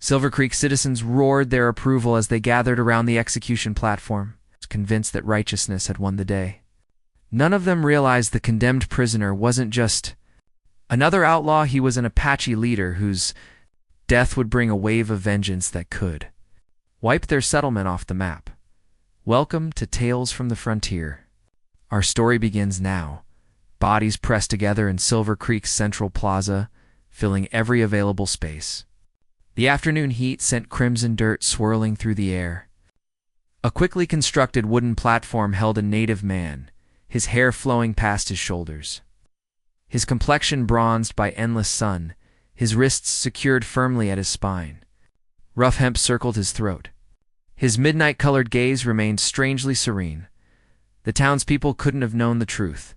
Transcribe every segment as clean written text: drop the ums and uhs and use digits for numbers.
Silver Creek citizens roared their approval as they gathered around the execution platform, convinced that righteousness had won the day. None of them realized the condemned prisoner wasn't just another outlaw. He was an Apache leader whose death would bring a wave of vengeance that could wipe their settlement off the map. Welcome to Tales from the Frontier. Our story begins now. Bodies pressed together in Silver Creek's central plaza, filling every available space. The afternoon heat sent crimson dirt swirling through the air. A quickly constructed wooden platform held a native man, his hair flowing past his shoulders. His complexion bronzed by endless sun, his wrists secured firmly at his spine. Rough hemp circled his throat. His midnight-colored gaze remained strangely serene. The townspeople couldn't have known the truth.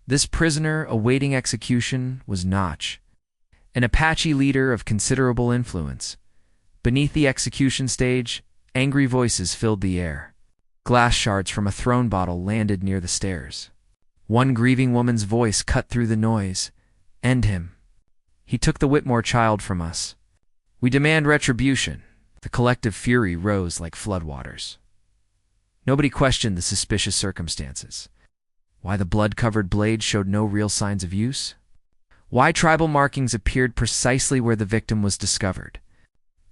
This prisoner awaiting execution was Notch, an Apache leader of considerable influence. Beneath the execution stage, angry voices filled the air. Glass shards from a thrown bottle landed near the stairs. One grieving woman's voice cut through the noise. "End him. He took the Whitmore child from us. We demand retribution." The collective fury rose like floodwaters. Nobody questioned the suspicious circumstances. Why the blood-covered blade showed no real signs of use? Why tribal markings appeared precisely where the victim was discovered?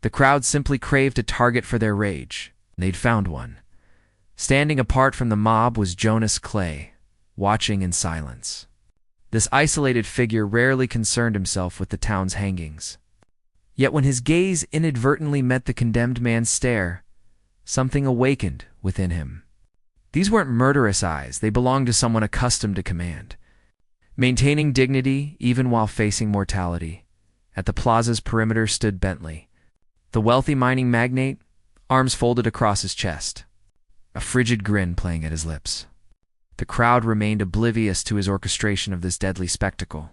The crowd simply craved a target for their rage. They'd found one. Standing apart from the mob was Jonas Clay, watching in silence. This isolated figure rarely concerned himself with the town's hangings. Yet when his gaze inadvertently met the condemned man's stare, something awakened within him. These weren't murderous eyes, they belonged to someone accustomed to command. Maintaining dignity even while facing mortality, at the plaza's perimeter stood Bentley, the wealthy mining magnate, arms folded across his chest, a frigid grin playing at his lips. The crowd remained oblivious to his orchestration of this deadly spectacle,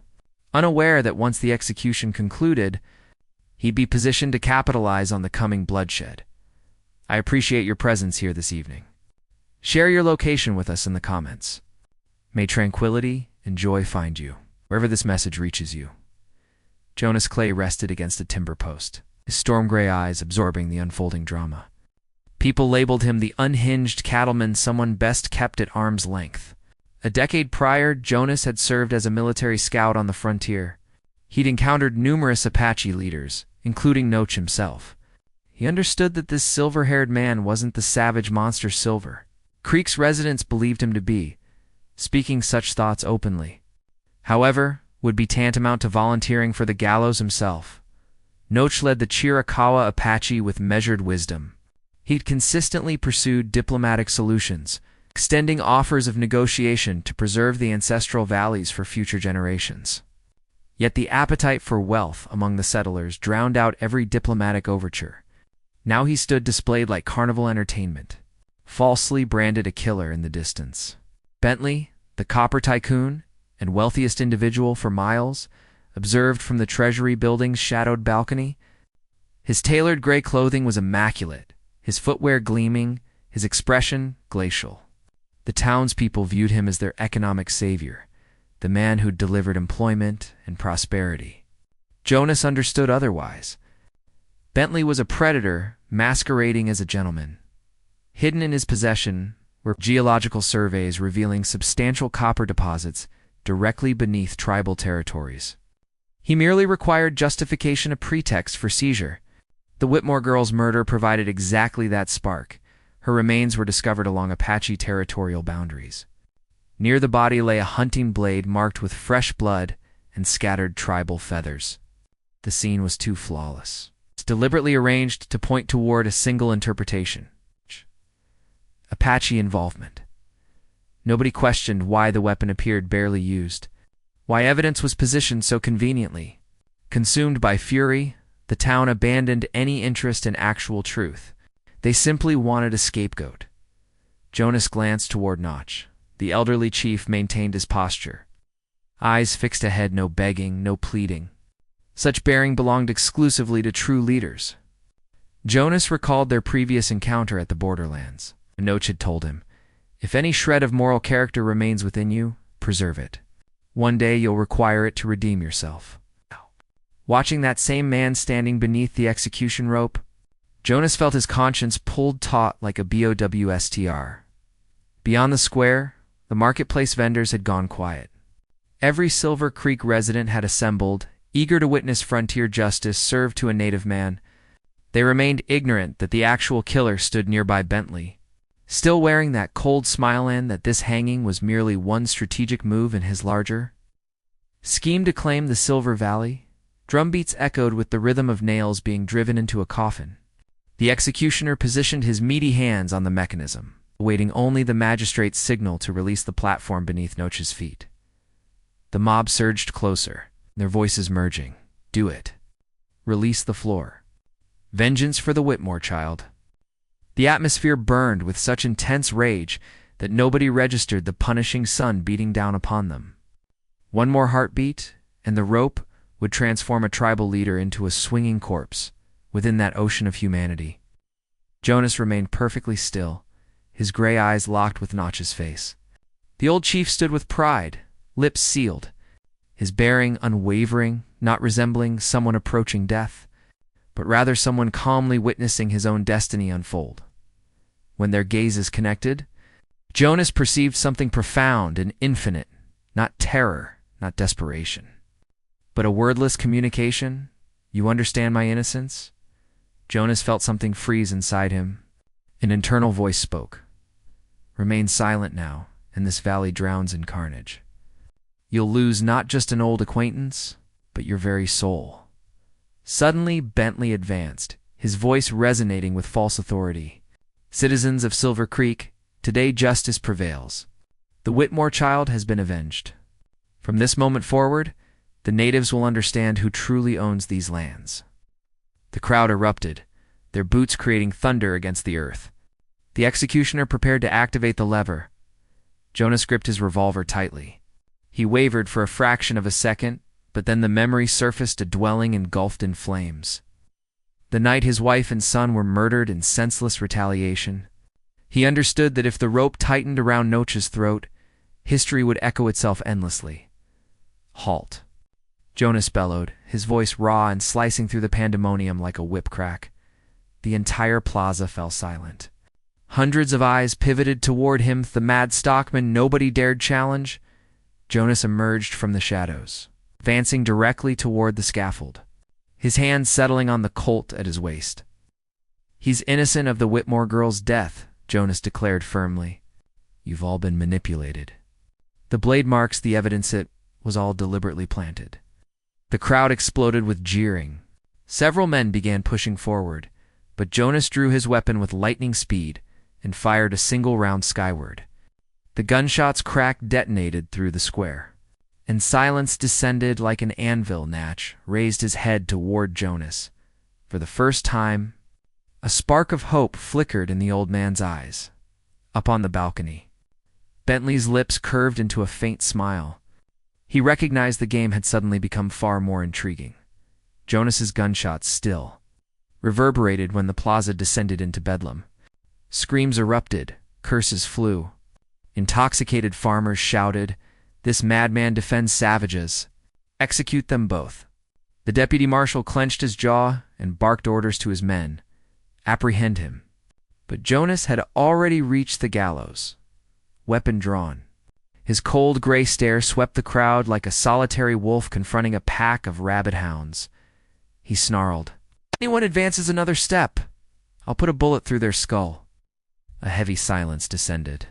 unaware that once the execution concluded, he'd be positioned to capitalize on the coming bloodshed. I appreciate your presence here this evening. Share your location with us in the comments. May tranquility and joy find you, wherever this message reaches you. Jonas Clay rested against a timber post, his storm-gray eyes absorbing the unfolding drama. People labeled him the unhinged cattleman, someone best kept at arm's length. A decade prior, Jonas had served as a military scout on the frontier. He'd encountered numerous Apache leaders, including Notch himself. He understood that this silver-haired man wasn't the savage monster Silver Creek's residents believed him to be, speaking such thoughts openly. However, would be tantamount to volunteering for the gallows himself. Notch led the Chiricahua Apache with measured wisdom. He'd consistently pursued diplomatic solutions, extending offers of negotiation to preserve the ancestral valleys for future generations. Yet the appetite for wealth among the settlers drowned out every diplomatic overture. Now he stood displayed like carnival entertainment, falsely branded a killer in the distance. Bentley, the copper tycoon and wealthiest individual for miles, observed from the Treasury building's shadowed balcony. His tailored gray clothing was immaculate, his footwear gleaming, his expression glacial. The townspeople viewed him as their economic savior, the man who'd delivered employment and prosperity. Jonas understood otherwise. Bentley was a predator masquerading as a gentleman. Hidden in his possession were geological surveys revealing substantial copper deposits directly beneath tribal territories. He merely required justification, a pretext for seizure. The Whitmore girl's murder provided exactly that spark. Her remains were discovered along Apache territorial boundaries. Near the body lay a hunting blade marked with fresh blood and scattered tribal feathers. The scene was too flawless. It's deliberately arranged to point toward a single interpretation: Apache involvement. Nobody questioned why the weapon appeared barely used, why evidence was positioned so conveniently. Consumed by fury, the town abandoned any interest in actual truth. They simply wanted a scapegoat. Jonas glanced toward Notch. The elderly chief maintained his posture. Eyes fixed ahead, no begging, no pleading. Such bearing belonged exclusively to true leaders. Jonas recalled their previous encounter at the borderlands. Notch had told him, "If any shred of moral character remains within you, preserve it. One day you'll require it to redeem yourself." Watching that same man standing beneath the execution rope, Jonas felt his conscience pulled taut like a BOWSTR. Beyond the square, the marketplace vendors had gone quiet. Every Silver Creek resident had assembled, eager to witness frontier justice served to a native man. They remained ignorant that the actual killer stood nearby Bentley, still wearing that cold smile, and that this hanging was merely one strategic move in his larger scheme to claim the Silver Valley. Drumbeats echoed with the rhythm of nails being driven into a coffin. The executioner positioned his meaty hands on the mechanism, awaiting only the magistrate's signal to release the platform beneath Noche's feet. The mob surged closer, their voices merging. "Do it. Release the floor. Vengeance for the Whitmore child." The atmosphere burned with such intense rage that nobody registered the punishing sun beating down upon them. One more heartbeat, and the rope would transform a tribal leader into a swinging corpse within that ocean of humanity. Jonas remained perfectly still, his gray eyes locked with Notch's face. The old chief stood with pride, lips sealed, his bearing unwavering, not resembling someone approaching death, but rather someone calmly witnessing his own destiny unfold. When their gazes connected, Jonas perceived something profound and infinite, not terror, not desperation, but a wordless communication. "You understand my innocence?" Jonas felt something freeze inside him. An internal voice spoke. "Remain silent now, and this valley drowns in carnage. You'll lose not just an old acquaintance, but your very soul." Suddenly, Bentley advanced, his voice resonating with false authority. "Citizens of Silver Creek, today justice prevails. The Whitmore child has been avenged. From this moment forward, the natives will understand who truly owns these lands." The crowd erupted, their boots creating thunder against the earth. The executioner prepared to activate the lever. Jonas gripped his revolver tightly. He wavered for a fraction of a second, but then the memory surfaced, a dwelling engulfed in flames. The night his wife and son were murdered in senseless retaliation. He understood that if the rope tightened around Noche's throat, history would echo itself endlessly. "Halt," Jonas bellowed, his voice raw and slicing through the pandemonium like a whip crack. The entire plaza fell silent. Hundreds of eyes pivoted toward him, the mad stockman nobody dared challenge. Jonas emerged from the shadows, advancing directly toward the scaffold, his hands settling on the Colt at his waist. "He's innocent of the Whitmore girl's death," Jonas declared firmly. "You've all been manipulated. The blade marks the evidence. It was all deliberately planted." The crowd exploded with jeering. Several men began pushing forward, but Jonas drew his weapon with lightning speed and fired a single round skyward. The gunshot's crack detonated through the square, and silence descended like an anvil. Natch raised his head toward Jonas. For the first time, a spark of hope flickered in the old man's eyes. Up on the balcony, Bentley's lips curved into a faint smile. He recognized the game had suddenly become far more intriguing. Jonas's gunshots still reverberated when the plaza descended into bedlam. Screams erupted, curses flew. Intoxicated farmers shouted, "This madman defends savages. Execute them both." The deputy marshal clenched his jaw and barked orders to his men. Apprehend him. But Jonas had already reached the gallows, weapon drawn. His cold gray stare swept the crowd like a solitary wolf confronting a pack of rabid hounds. He snarled, "Anyone advances another step, I'll put a bullet through their skull." A heavy silence descended.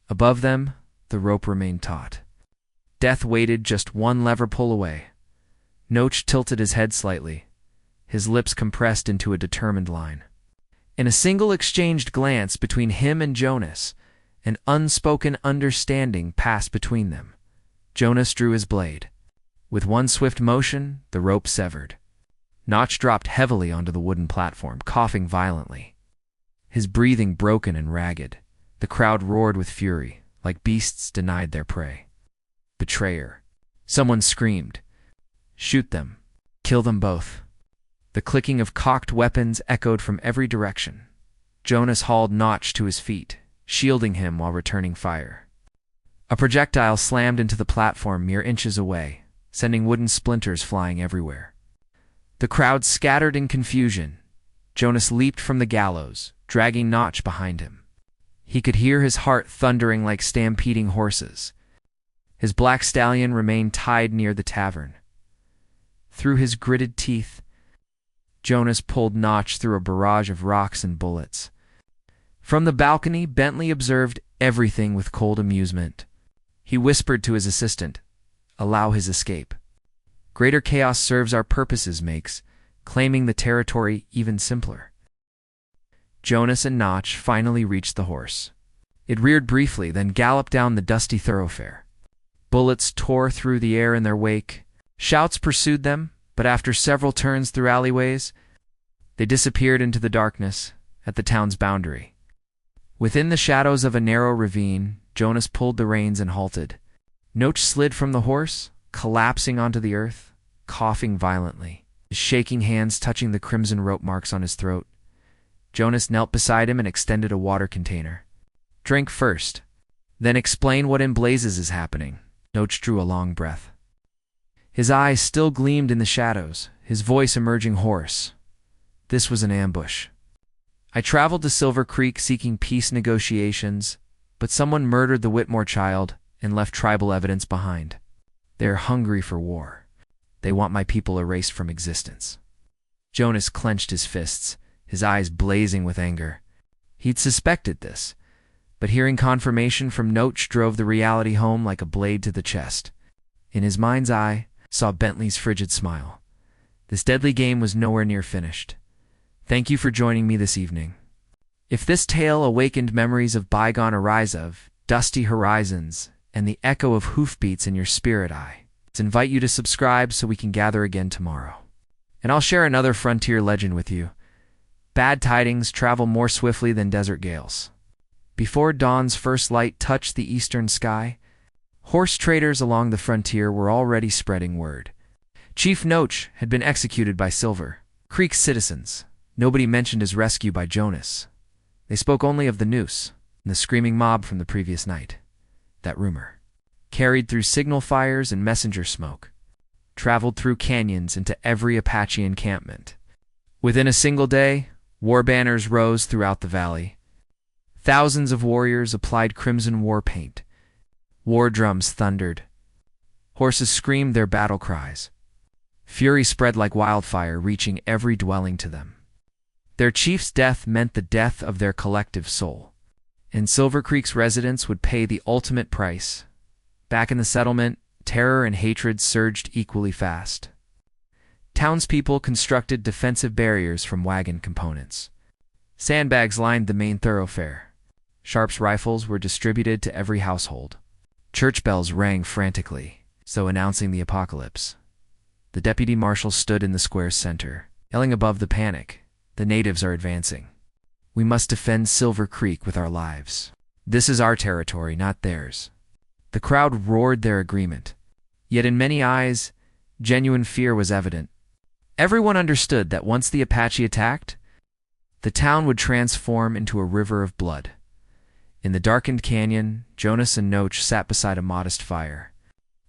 Above them, the rope remained taut. Death waited just one lever pull away. Noche tilted his head slightly, his lips compressed into a determined line. In a single exchanged glance between him and Jonas, an unspoken understanding passed between them. Jonas drew his blade. With one swift motion, the rope severed. Notch dropped heavily onto the wooden platform, coughing violently, his breathing broken and ragged. The crowd roared with fury, like beasts denied their prey. "Betrayer!" Someone screamed. "Shoot them. Kill them both." The clicking of cocked weapons echoed from every direction. Jonas hauled Notch to his feet, shielding him while returning fire. A projectile slammed into the platform mere inches away, sending wooden splinters flying everywhere. The crowd scattered in confusion. Jonas leaped from the gallows, dragging Notch behind him. He could hear his heart thundering like stampeding horses. His black stallion remained tied near the tavern. Through his gritted teeth, Jonas pulled Notch through a barrage of rocks and bullets. From the balcony, Bentley observed everything with cold amusement. He whispered to his assistant, "Allow his escape. Greater chaos serves our purposes, makes claiming the territory even simpler." Jonas and Notch finally reached the horse. It reared briefly, then galloped down the dusty thoroughfare. Bullets tore through the air in their wake. Shouts pursued them, but after several turns through alleyways, they disappeared into the darkness at the town's boundary. Within the shadows of a narrow ravine, Jonas pulled the reins and halted. Notch slid from the horse, collapsing onto the earth, coughing violently, his shaking hands touching the crimson rope marks on his throat. Jonas knelt beside him and extended a water container. "Drink first, then explain what in blazes is happening." Notch drew a long breath. His eyes still gleamed in the shadows, his voice emerging hoarse. "This was an ambush. I traveled to Silver Creek seeking peace negotiations, but someone murdered the Whitmore child and left tribal evidence behind. They're hungry for war. They want my people erased from existence." Jonas clenched his fists, his eyes blazing with anger. He'd suspected this, but hearing confirmation from Notch drove the reality home like a blade to the chest. In his mind's eye, saw Bentley's frigid smile. This deadly game was nowhere near finished. "Thank you for joining me this evening. If this tale awakened memories of bygone Ariza, dusty horizons, and the echo of hoofbeats in your spirit eye, let's invite you to subscribe so we can gather again tomorrow. And I'll share another frontier legend with you. Bad tidings travel more swiftly than desert gales." Before dawn's first light touched the eastern sky, horse traders along the frontier were already spreading word. Chief Notch had been executed by Silver Creek's citizens. Nobody mentioned his rescue by Jonas. They spoke only of the noose and the screaming mob from the previous night. That rumor, carried through signal fires and messenger smoke, traveled through canyons into every Apache encampment. Within a single day, war banners rose throughout the valley. Thousands of warriors applied crimson war paint. War drums thundered. Horses screamed their battle cries. Fury spread like wildfire, reaching every dwelling to them. Their chief's death meant the death of their collective soul, and Silver Creek's residents would pay the ultimate price. Back in the settlement, terror and hatred surged equally fast. Townspeople constructed defensive barriers from wagon components. Sandbags lined the main thoroughfare. Sharps rifles were distributed to every household. Church bells rang frantically, so announcing the apocalypse. The deputy marshal stood in the square's center, yelling above the panic, "The natives are advancing. We must defend Silver Creek with our lives. This is our territory, not theirs." The crowd roared their agreement, yet in many eyes, genuine fear was evident. Everyone understood that once the Apache attacked, the town would transform into a river of blood. In the darkened canyon, Jonas and Notch sat beside a modest fire.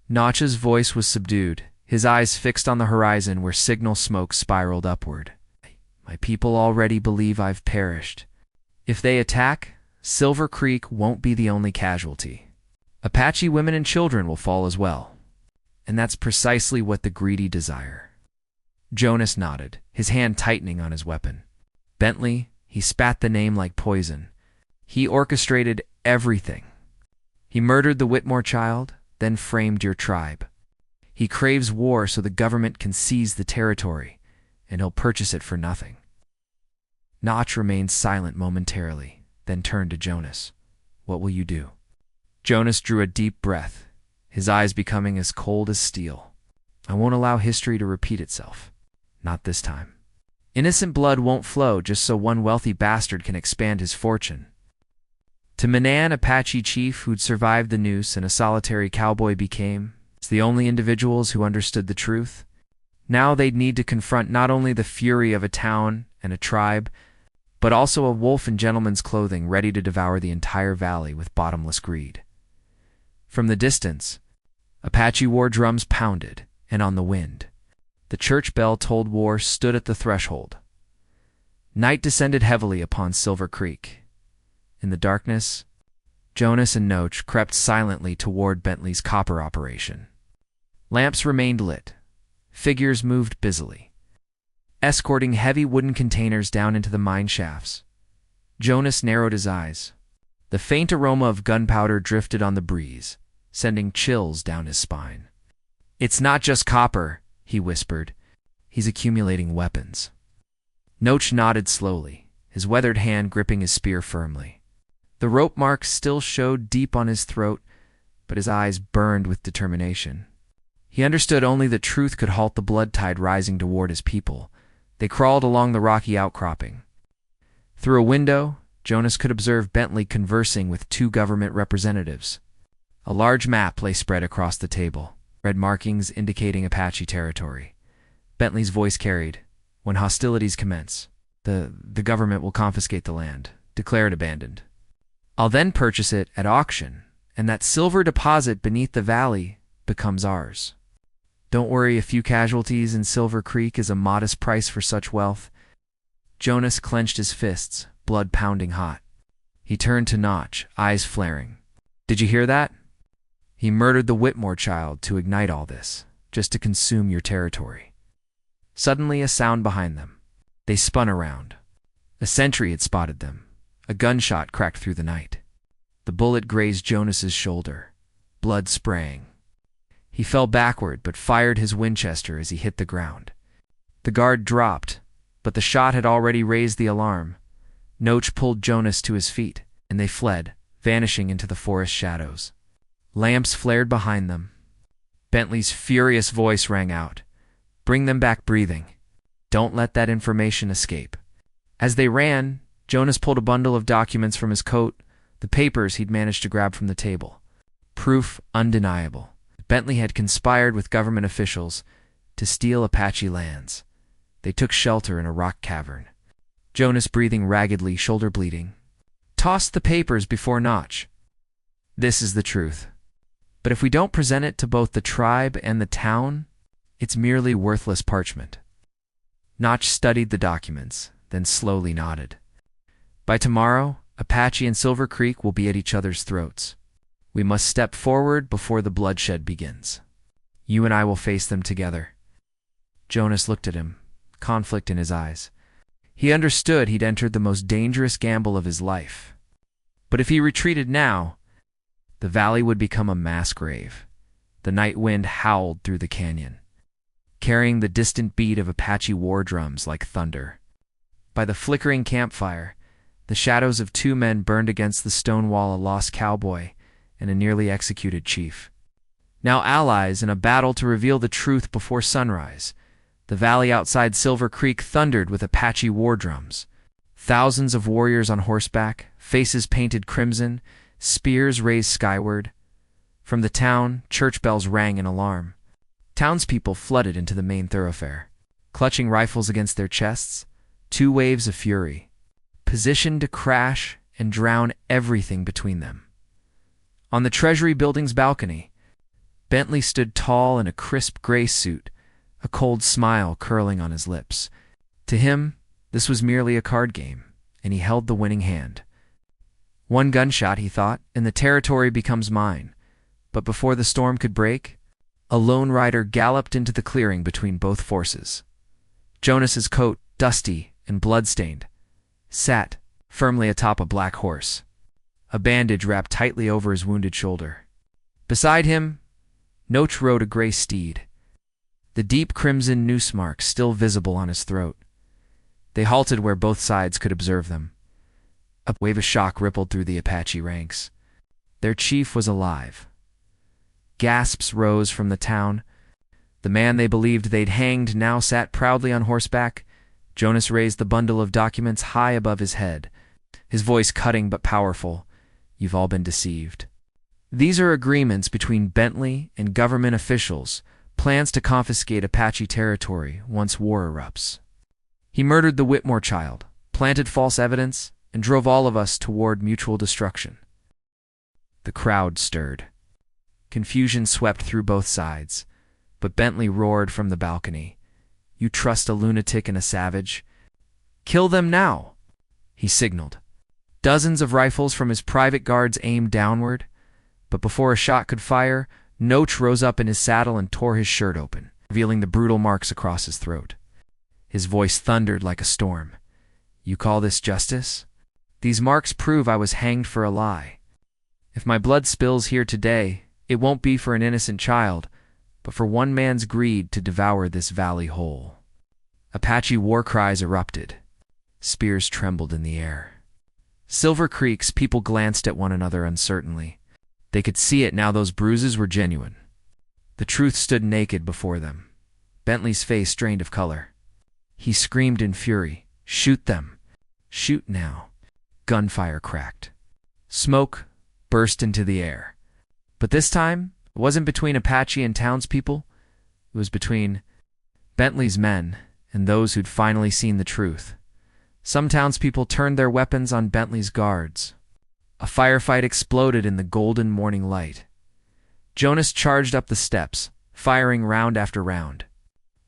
Notch's voice was subdued, his eyes fixed on the horizon where signal smoke spiraled upward. "My people already believe I've perished. If they attack, Silver Creek won't be the only casualty. Apache women and children will fall as well. And that's precisely what the greedy desire." Jonas nodded, his hand tightening on his weapon. "Bentley," he spat the name like poison. "He orchestrated everything. He murdered the Whitmore child, then framed your tribe. He craves war so the government can seize the territory, and he'll purchase it for nothing." Notch remained silent momentarily, then turned to Jonas. "What will you do?" Jonas drew a deep breath, his eyes becoming as cold as steel. "I won't allow history to repeat itself. Not this time. Innocent blood won't flow just so one wealthy bastard can expand his fortune." To Manan, Apache chief who'd survived the noose and a solitary cowboy became, as the only individuals who understood the truth. Now they'd need to confront not only the fury of a town and a tribe, but also a wolf in gentleman's clothing ready to devour the entire valley with bottomless greed. From the distance, Apache war drums pounded, and on the wind, The church bell tolled war stood at the threshold. Night descended heavily upon Silver Creek. In the darkness, Jonas and Noach crept silently toward Bentley's copper operation. Lamps remained lit. Figures moved busily, escorting heavy wooden containers down into the mine shafts. Jonas narrowed his eyes. The faint aroma of gunpowder drifted on the breeze, sending chills down his spine. "It's not just copper," he whispered. "He's accumulating weapons." Noach nodded slowly, his weathered hand gripping his spear firmly. The rope marks still showed deep on his throat, but his eyes burned with determination. He understood only that truth could halt the blood tide rising toward his people. They crawled along the rocky outcropping. Through a window, Jonas could observe Bentley conversing with two government representatives. A large map lay spread across the table, red markings indicating Apache territory. Bentley's voice carried, "When hostilities commence, the government will confiscate the land, declare it abandoned. I'll then purchase it at auction, and that silver deposit beneath the valley becomes ours. Don't worry, a few casualties in Silver Creek is a modest price for such wealth." Jonas clenched his fists, blood pounding hot. He turned to Noach, eyes flaring. "Did you hear that? He murdered the Whitmore child to ignite all this, just to consume your territory." Suddenly, a sound behind them. They spun around. A sentry had spotted them. A gunshot cracked through the night. The bullet grazed Jonas's shoulder, blood spraying. He fell backward but fired his Winchester as he hit the ground. The guard dropped, but the shot had already raised the alarm. Noach pulled Jonas to his feet, and they fled, vanishing into the forest shadows. Lamps flared behind them. Bentley's furious voice rang out, "Bring them back breathing. Don't let that information escape." As they ran, Jonas pulled a bundle of documents from his coat, the papers he'd managed to grab from the table. Proof undeniable. Bentley had conspired with government officials to steal Apache lands. They took shelter in a rock cavern. Jonas, breathing raggedly, shoulder bleeding, tossed the papers before Noach. "This is the truth. But if we don't present it to both the tribe and the town, it's merely worthless parchment." Noach studied the documents, then slowly nodded. "By tomorrow, Apache and Silver Creek will be at each other's throats. We must step forward before the bloodshed begins. You and I will face them together." Jonas looked at him, conflict in his eyes. He understood he'd entered the most dangerous gamble of his life. But if he retreated now, the valley would become a mass grave. The night wind howled through the canyon, carrying the distant beat of Apache war drums like thunder. By the flickering campfire, the shadows of two men burned against the stone wall, a lost cowboy and a nearly executed chief. Now allies in a battle to reveal the truth before sunrise. The valley outside Silver Creek thundered with Apache war drums. Thousands of warriors on horseback, faces painted crimson, spears raised skyward. From the town, church bells rang in alarm. Townspeople flooded into the main thoroughfare, clutching rifles against their chests, two waves of fury, positioned to crash and drown everything between them. On the Treasury building's balcony, Bentley stood tall in a crisp gray suit, a cold smile curling on his lips. To him, this was merely a card game, and he held the winning hand. One gunshot, he thought, and the territory becomes mine. But before the storm could break, a lone rider galloped into the clearing between both forces. Jonas's coat, dusty and blood-stained, sat firmly atop a black horse, a bandage wrapped tightly over his wounded shoulder. Beside him, Noach rode a gray steed, the deep crimson noose mark still visible on his throat. They halted where both sides could observe them. A wave of shock rippled through the Apache ranks. Their chief was alive. Gasps rose from the town. The man they believed they'd hanged now sat proudly on horseback. Jonas raised the bundle of documents high above his head, his voice cutting but powerful. "You've all been deceived. These are agreements between Bentley and government officials, plans to confiscate Apache territory once war erupts. He murdered the Whitmore child, planted false evidence, and drove all of us toward mutual destruction." The crowd stirred. Confusion swept through both sides, but Bentley roared from the balcony, You trust a lunatic and a savage? Kill them now, he signaled. Dozens of rifles from his private guards aimed downward, but before a shot could fire, Noach rose up in his saddle and tore his shirt open, revealing the brutal marks across his throat. His voice thundered like a storm. You call this justice? These marks prove I was hanged for a lie. If my blood spills here today, it won't be for an innocent child, but for one man's greed to devour this valley whole. Apache war cries erupted. Spears trembled in the air. Silver Creek's people glanced at one another uncertainly. They could see it now, those bruises were genuine. The truth stood naked before them. Bentley's face drained of color. He screamed in fury, "Shoot them! Shoot now!" Gunfire cracked. Smoke burst into the air. But this time, it wasn't between Apache and townspeople. It was between Bentley's men and those who'd finally seen the truth. Some townspeople turned their weapons on Bentley's guards. A firefight exploded in the golden morning light. Jonas charged up the steps, firing round after round.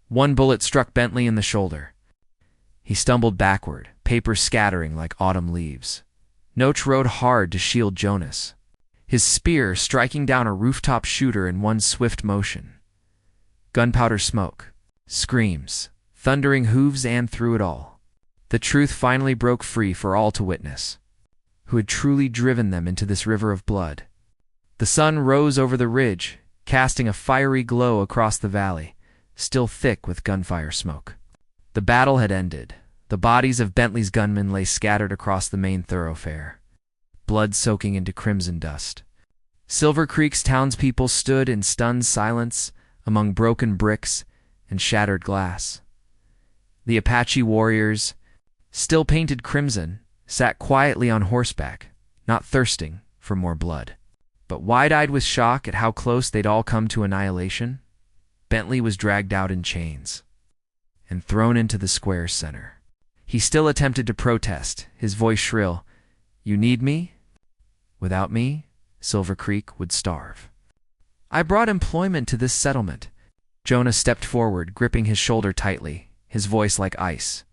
One bullet struck Bentley in the shoulder. He stumbled backward, paper scattering like autumn leaves. Noach rode hard to shield Jonas, his spear striking down a rooftop shooter in one swift motion. Gunpowder smoke, screams, thundering hooves, and through it all, the truth finally broke free for all to witness. Who had truly driven them into this river of blood? The sun rose over the ridge, casting a fiery glow across the valley, still thick with gunfire smoke. The battle had ended. The bodies of Bentley's gunmen lay scattered across the main thoroughfare, blood soaking into crimson dust. Silver Creek's townspeople stood in stunned silence among broken bricks and shattered glass. The Apache warriors, still painted crimson, sat quietly on horseback, not thirsting for more blood, but wide-eyed with shock at how close they'd all come to annihilation. Bentley was dragged out in chains and thrown into the square's center. He still attempted to protest, his voice shrill. You need me? Without me, Silver Creek would starve. I brought employment to this settlement. Jonas stepped forward, gripping his shoulder tightly, his voice like ice.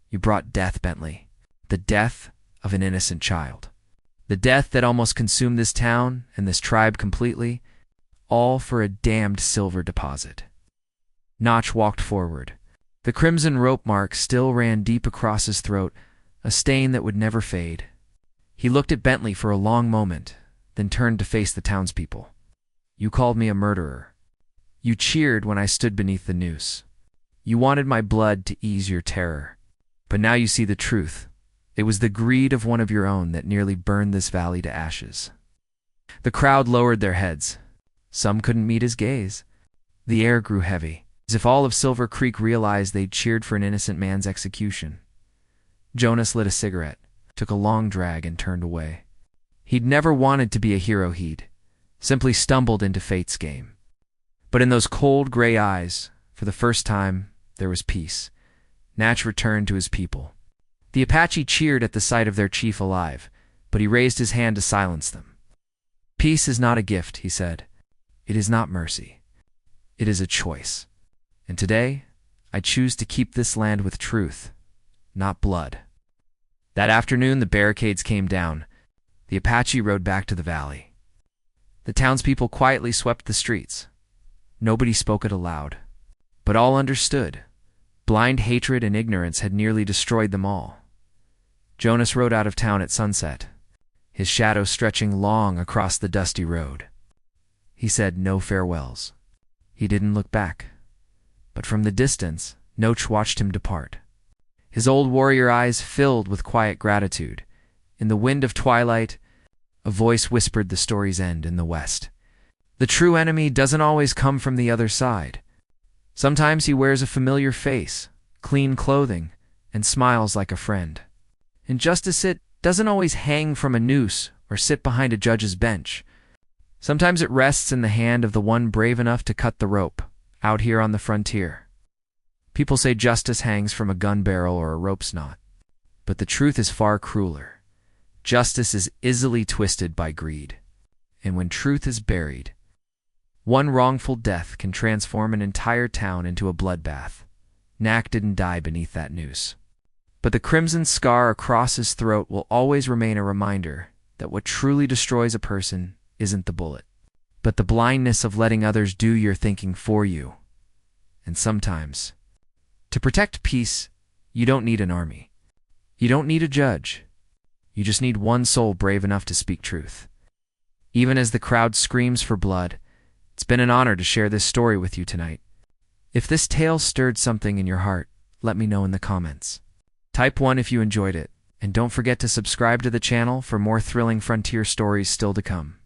You brought death, Bentley. The death of an innocent child. The death that almost consumed this town and this tribe completely, all for a damned silver deposit. Notch walked forward. The crimson rope mark still ran deep across his throat, a stain that would never fade. He looked at Bentley for a long moment, then turned to face the townspeople. You called me a murderer. You cheered when I stood beneath the noose. You wanted my blood to ease your terror. But now you see the truth. It was the greed of one of your own that nearly burned this valley to ashes. The crowd lowered their heads. Some couldn't meet his gaze. The air grew heavy, as if all of Silver Creek realized they'd cheered for an innocent man's execution. Jonas lit a cigarette, took a long drag, and turned away. He'd never wanted to be a hero, he'd simply stumbled into fate's game. But in those cold gray eyes, for the first time, there was peace. Natch returned to his people. The Apache cheered at the sight of their chief alive, but he raised his hand to silence them. Peace is not a gift, he said. It is not mercy. It is a choice. And today, I choose to keep this land with truth, not blood. That afternoon, the barricades came down. The Apache rode back to the valley. The townspeople quietly swept the streets. Nobody spoke it aloud, but all understood. Blind hatred and ignorance had nearly destroyed them all. Jonas rode out of town at sunset, his shadow stretching long across the dusty road. He said no farewells. He didn't look back. But from the distance, Noach watched him depart. His old warrior eyes filled with quiet gratitude. In the wind of twilight, a voice whispered the story's end in the west. The true enemy doesn't always come from the other side. Sometimes he wears a familiar face, clean clothing, and smiles like a friend. Injustice, it doesn't always hang from a noose or sit behind a judge's bench. Sometimes it rests in the hand of the one brave enough to cut the rope, out here on the frontier. People say justice hangs from a gun barrel or a rope's knot. But the truth is far crueler. Justice is easily twisted by greed. And when truth is buried, one wrongful death can transform an entire town into a bloodbath. Knack didn't die beneath that noose. But the crimson scar across his throat will always remain a reminder that what truly destroys a person isn't the bullet, but the blindness of letting others do your thinking for you. And sometimes, to protect peace, you don't need an army. You don't need a judge. You just need one soul brave enough to speak truth. Even as the crowd screams for blood, it's been an honor to share this story with you tonight. If this tale stirred something in your heart, let me know in the comments. Type 1 if you enjoyed it, and don't forget to subscribe to the channel for more thrilling frontier stories still to come.